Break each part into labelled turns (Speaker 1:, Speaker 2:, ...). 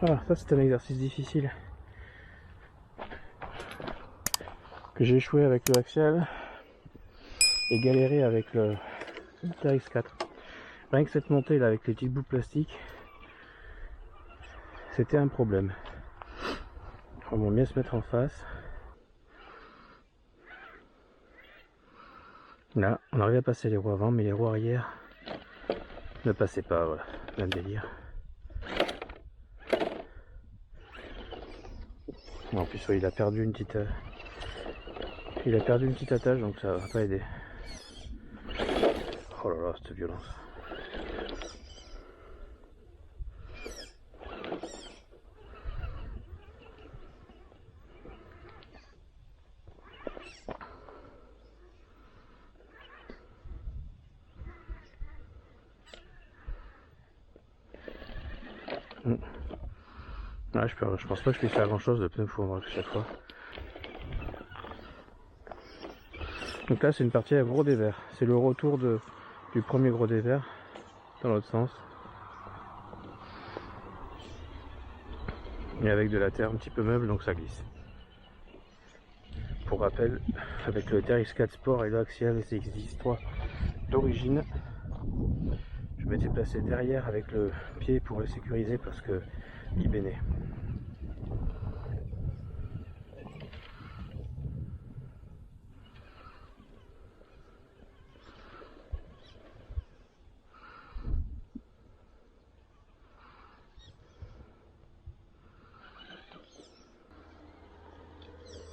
Speaker 1: Ah, ça c'est un exercice difficile. Que j'ai échoué avec le axial et galéré avec le TRX4. Rien que cette montée là avec les petits bouts de plastique, c'était un problème. On va bien se mettre en face. Là, on arrive à passer les roues avant, mais les roues arrière ne passaient pas, voilà, même délire. En plus, ouais, il a perdu une petite attache, donc ça va pas aider. Oh là là, cette violence. Ouais, je pense pas que je puisse faire grand chose de pneus fondre chaque fois. Donc là c'est une partie à gros dévers. C'est le retour du premier gros dévers dans l'autre sens. Et avec de la terre un petit peu meuble, donc ça glisse. Pour rappel, avec le TRX4 Sport et l'Axial SX10-3 d'origine, je m'étais placé derrière avec le pied pour le sécuriser parce que il baignait.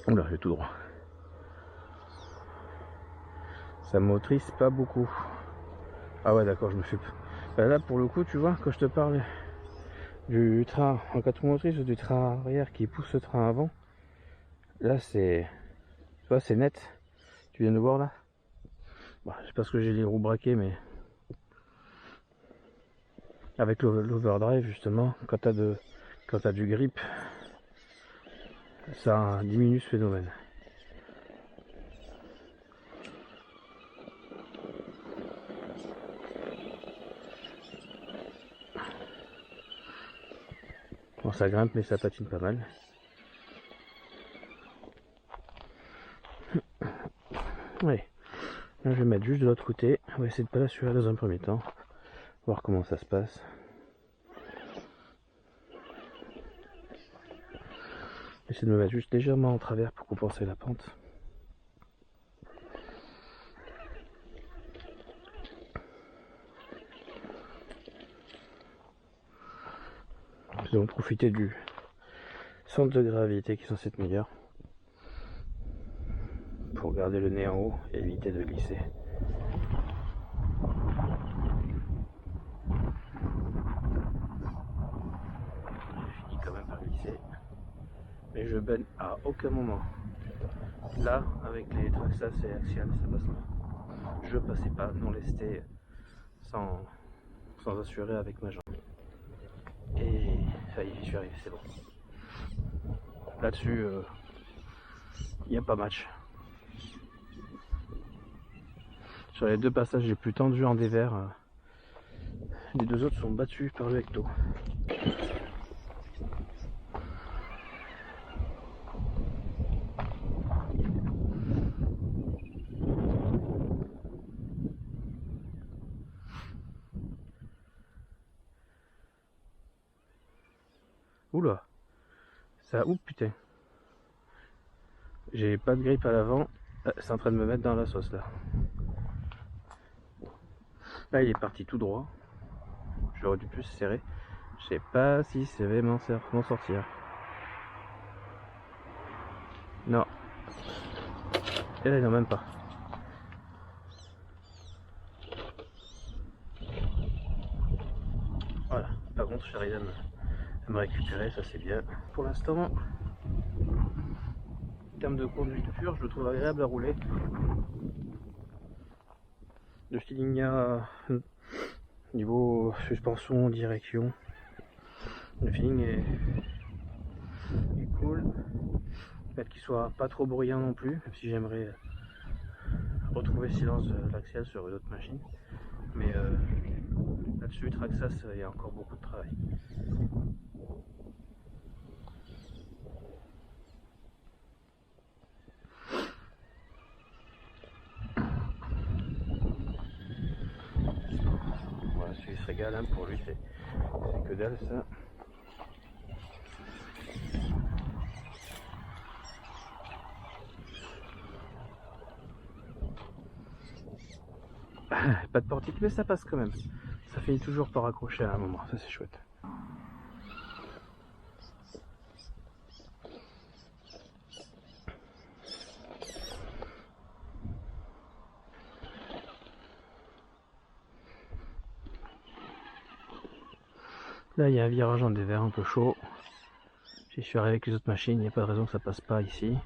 Speaker 1: Oula, j'ai tout droit. Ça m'autorise pas beaucoup. Ah ouais, d'accord, je me fais... Bah là, pour le coup, tu vois, quand je te parle du train en 4 roues motrices ou du train arrière qui pousse le train avant, là, c'est... Tu vois, c'est net. Tu viens de voir, là. Bon, c'est parce que j'ai les roues braquées, mais... Avec l'overdrive, justement, quand t'as du grip, ça diminue ce phénomène. Bon, ça grimpe, mais ça patine pas mal. Ouais. Là, je vais mettre juste de l'autre côté. On va essayer de pas l'assurer dans un premier temps. Voir comment ça se passe. J'essaie de me mettre juste légèrement en travers pour compenser la pente. Nous allons profiter du centre de gravité qui est censé être meilleur pour garder le nez en haut et éviter de glisser. J'ai fini quand même par glisser, mais je baigne à aucun moment. Là, avec les Traxxas et Axial, ça passe là. Je passais pas non lesté sans assurer avec ma jambe. Et ça y est, j'y suis arrivé, c'est bon. Là-dessus, il n'y a pas match. Sur les deux passages les plus tendus en dévers, les deux autres sont battus par le hecto. Oula, ça oups putain. J'ai pas de grippe à l'avant, c'est en train de me mettre dans la sauce là. Là il est parti tout droit, j'aurais dû plus serrer. Je sais pas si ça va m'en sortir. Non. Et là non, même pas. Voilà, par contre j'arrive à me récupérer, ça c'est bien. Pour l'instant, en termes de conduite pure, je le trouve agréable à rouler. Le feeling niveau suspension, direction, le feeling est cool. Le fait qu'il soit pas trop bruyant non plus, même si j'aimerais retrouver le silence de l'axial sur une autre machine. Mais là-dessus, Traxxas, il y a encore beaucoup de travail. régale, hein, pour lui c'est que dalle ça. Pas de portique mais ça passe quand même. Ça finit toujours par accrocher à un moment, ça c'est chouette. Là il y a un virage en dévers un peu chaud. J'y suis arrivé avec les autres machines, il n'y a pas de raison que ça passe pas ici.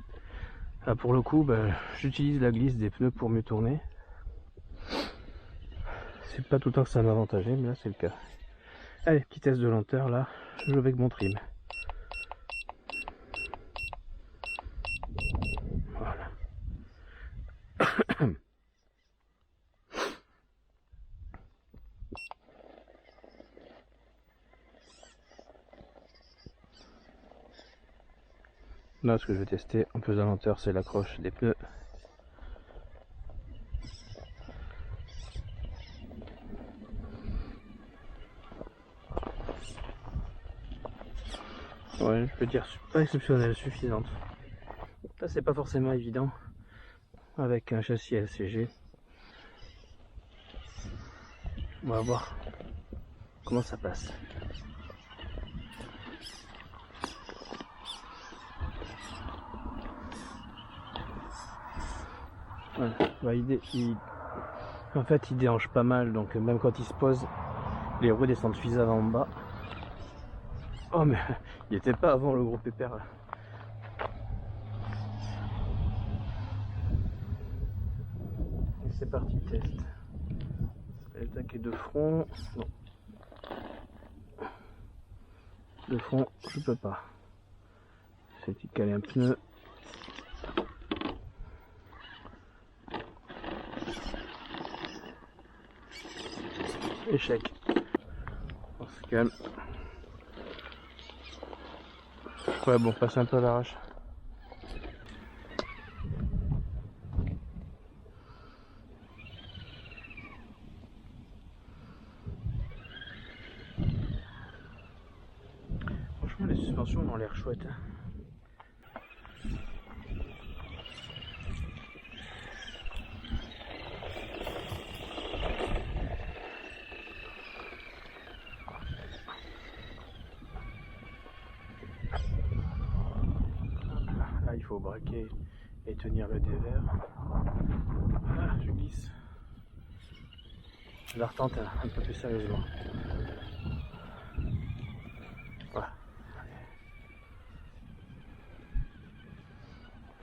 Speaker 1: Là pour le coup, j'utilise la glisse des pneus pour mieux tourner. C'est pas tout le temps que ça m'avantageait, mais là c'est le cas. Allez, petit test de lenteur là, je joue avec mon trim. Voilà. Là, ce que je vais tester en plus de lenteur, c'est l'accroche des pneus. Ouais, je peux dire pas exceptionnelle, suffisante. Ça, c'est pas forcément évident avec un châssis LCG. On va voir comment ça passe. Voilà. En fait, il déhanche pas mal, donc même quand il se pose, les roues descendent suffisamment en bas. Oh, mais il était pas avant le gros pépère là. Et c'est parti, test. Attaquer de front. Non. De front, je peux pas. C'est de caler un pneu. Échec. On se calme. Ouais, bon, passe un peu à l'arrache. Franchement, les suspensions ont l'air chouettes. Là, il faut braquer et tenir le dévers. Ah, je glisse. Je la retente un peu plus sérieusement. Voilà.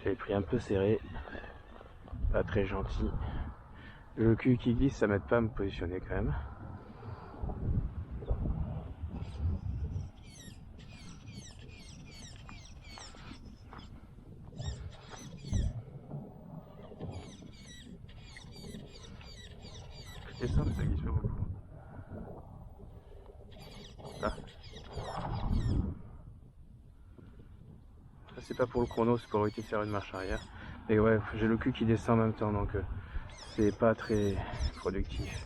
Speaker 1: J'avais pris un peu serré, pas très gentil. Le cul qui glisse, ça m'aide pas à me positionner quand même. Je descends, mais ça glisse pas beaucoup. Là. Ça c'est pas pour le chrono, c'est pour éviter de faire une marche arrière. Mais ouais, j'ai le cul qui descend en même temps, donc c'est pas très productif.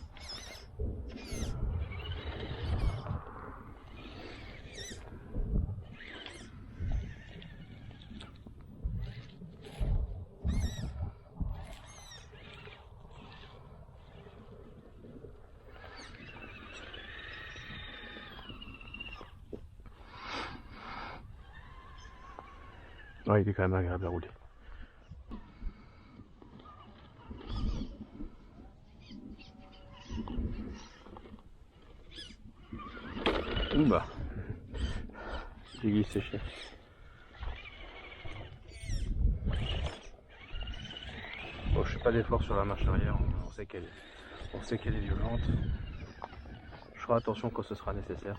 Speaker 1: Ouais, il est quand même agréable à rouler. Ouh bah, j'ai glissé cher. Bon, je fais pas d'effort sur la marche arrière, on sait qu'elle est violente. Je ferai attention quand ce sera nécessaire.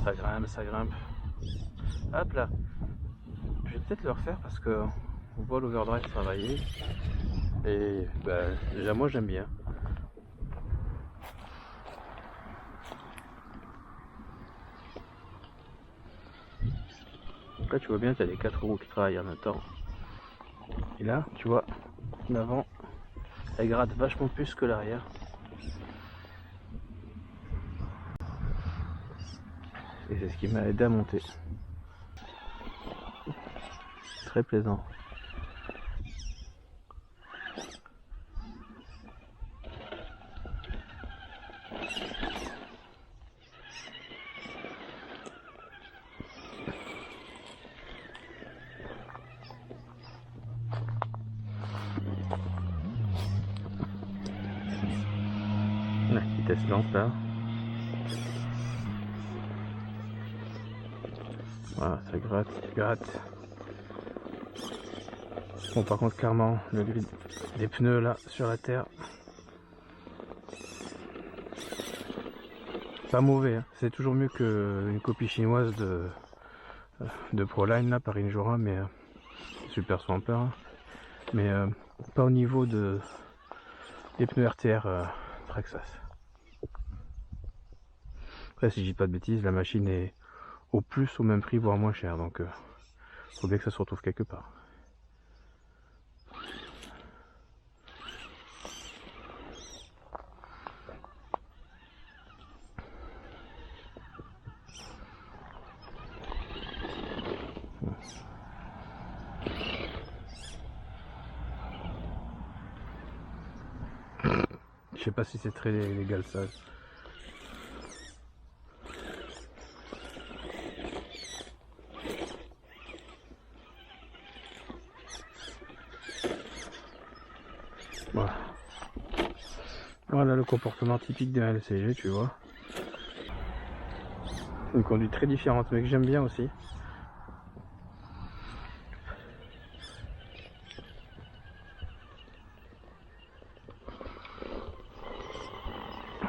Speaker 1: Ça grimpe, ça grimpe. Hop là. Je vais peut-être le refaire parce que on voit l'overdrive travailler. Et bah, déjà moi j'aime bien. Là tu vois bien, tu as les 4 roues qui travaillent en même temps. Et là, tu vois, l'avant, elle gratte vachement plus que l'arrière. Et c'est ce qui m'a aidé à monter. Très plaisant. La vitesse lente là. Voilà, ça gratte, ça gratte. Bon, par contre, clairement, le gris des pneus là sur la terre, pas mauvais, hein. C'est toujours mieux qu'une copie chinoise de Proline là, Paris Jura, mais super swamper, hein. Mais pas au niveau des pneus RTR Traxxas. Après, si je dis pas de bêtises, la machine est au plus au même prix, voire moins cher, donc faut bien que ça se retrouve quelque part. Je sais pas si c'est très légal ça. Voilà. Voilà le comportement typique d'un LCG, tu vois. Une conduite très différente, mais que j'aime bien aussi.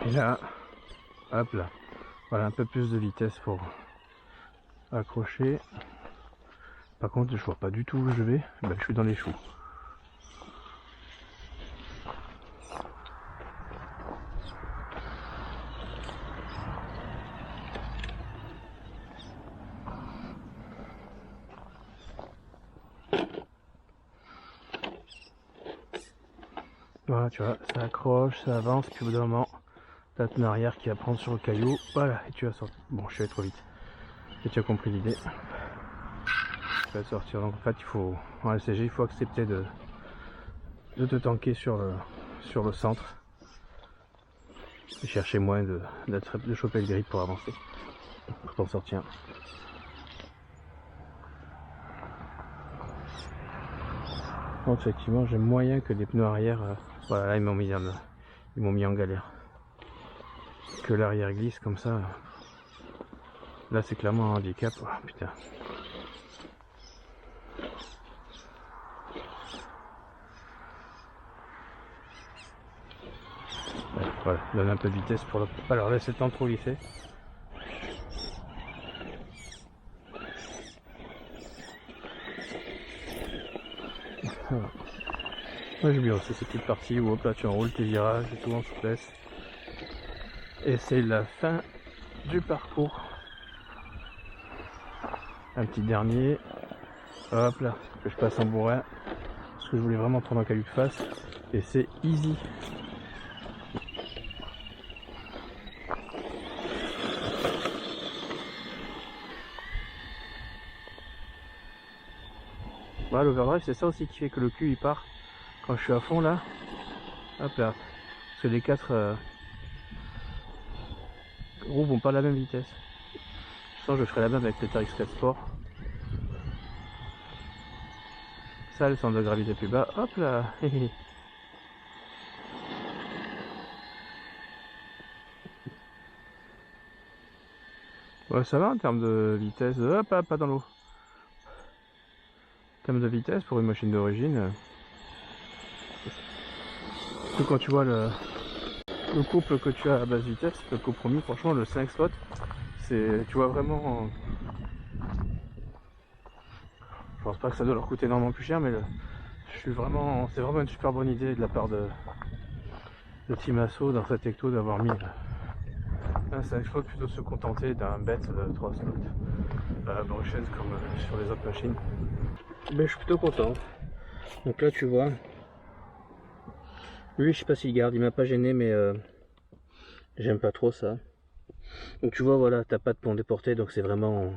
Speaker 1: Et là, hop là, voilà un peu plus de vitesse pour accrocher. Par contre, je vois pas du tout où je vais. Ben, je suis dans les choux. Voilà, tu vois, ça accroche, ça avance, puis au bout d'un moment, t'as ton arrière qui va prendre sur le caillou. Voilà, et tu vas sortir. Bon, je suis allé trop vite. Et tu as compris l'idée. Tu vas sortir. Donc en fait, il faut, en LCG, il faut accepter de te tanker sur le centre. Et chercher moins de choper le grip pour avancer. Pour t'en sortir. Bon, effectivement, j'ai moyen que les pneus arrière. Voilà, là, ils m'ont mis en galère. Que l'arrière glisse comme ça. Là, c'est clairement un handicap. Oh, putain. Ouais, voilà, donne un peu de vitesse pour ne pas leur laisser le temps de trop glisser. Voilà. Moi j'aime bien aussi ces petites parties où hop là tu enroules tes virages et tout en souplesse. Et c'est la fin du parcours. Un petit dernier. Hop là, que je passe en bourrin. Parce que je voulais vraiment prendre un caillou de face. Et c'est easy. Voilà, l'overdrive c'est ça aussi qui fait que le cul il part quand je suis à fond là. Hop là. Parce que les quatre roues vont pas à la même vitesse. Je sens que je ferai la même avec le TRX4 Sport. Ça, le centre de gravité plus bas. Hop là. Ouais, ça va en termes de vitesse. Hop, pas dans l'eau. En termes de vitesse pour une machine d'origine. Surtout quand tu vois le couple que tu as à basse vitesse, le compromis, franchement, le 5 slots, c'est, tu vois vraiment. Je pense pas que ça doit leur coûter énormément plus cher, mais c'est vraiment une super bonne idée de la part de Team Asso dans cette Ecto d'avoir mis un 5 slots plutôt que se contenter d'un bête de 3 slots Motions comme sur les autres machines. Mais je suis plutôt content. Donc là tu vois, lui je sais pas s'il garde, il m'a pas gêné, mais j'aime pas trop ça. Donc tu vois, voilà, t'as pas de pont déporté, donc c'est vraiment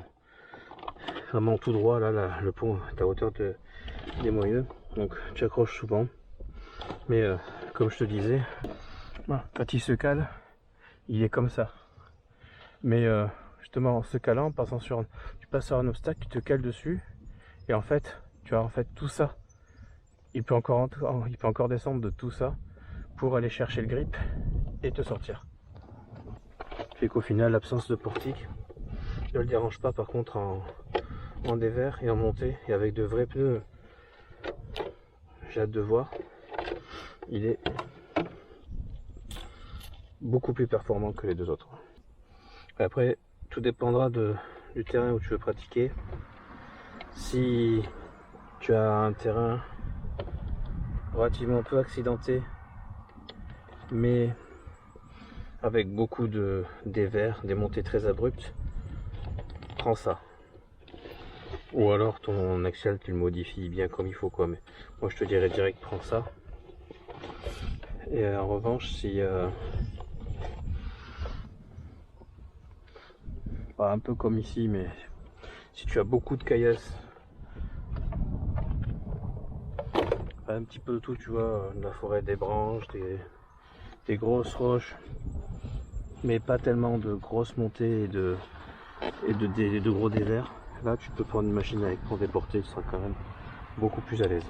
Speaker 1: tout droit là, le pont est à hauteur des moyeux, donc tu accroches souvent. Mais comme je te disais, voilà, quand il se cale, il est comme ça. Mais justement en se calant, tu passes sur un obstacle, tu te cales dessus, et en fait, tu as en fait tout ça. Il peut encore descendre de tout ça pour aller chercher le grip et te sortir. Fait qu'au final, l'absence de portique ne le dérange pas. Par contre, en dévers et en montée et avec de vrais pneus, j'ai hâte de voir. Il est beaucoup plus performant que les deux autres. Après, tout dépendra du terrain où tu veux pratiquer. Si tu as un terrain relativement peu accidenté, mais avec beaucoup de dévers, des montées très abruptes, prends ça. Ou alors ton axial tu le modifies bien comme il faut quoi, mais moi je te dirais direct prends ça. Et en revanche, si pas un peu comme ici, mais si tu as beaucoup de caillasses, un petit peu de tout, tu vois, de la forêt, des branches, des grosses roches, mais pas tellement de grosses montées et de gros dévers, là tu peux prendre une machine avec pont déporté, tu seras quand même beaucoup plus à l'aise.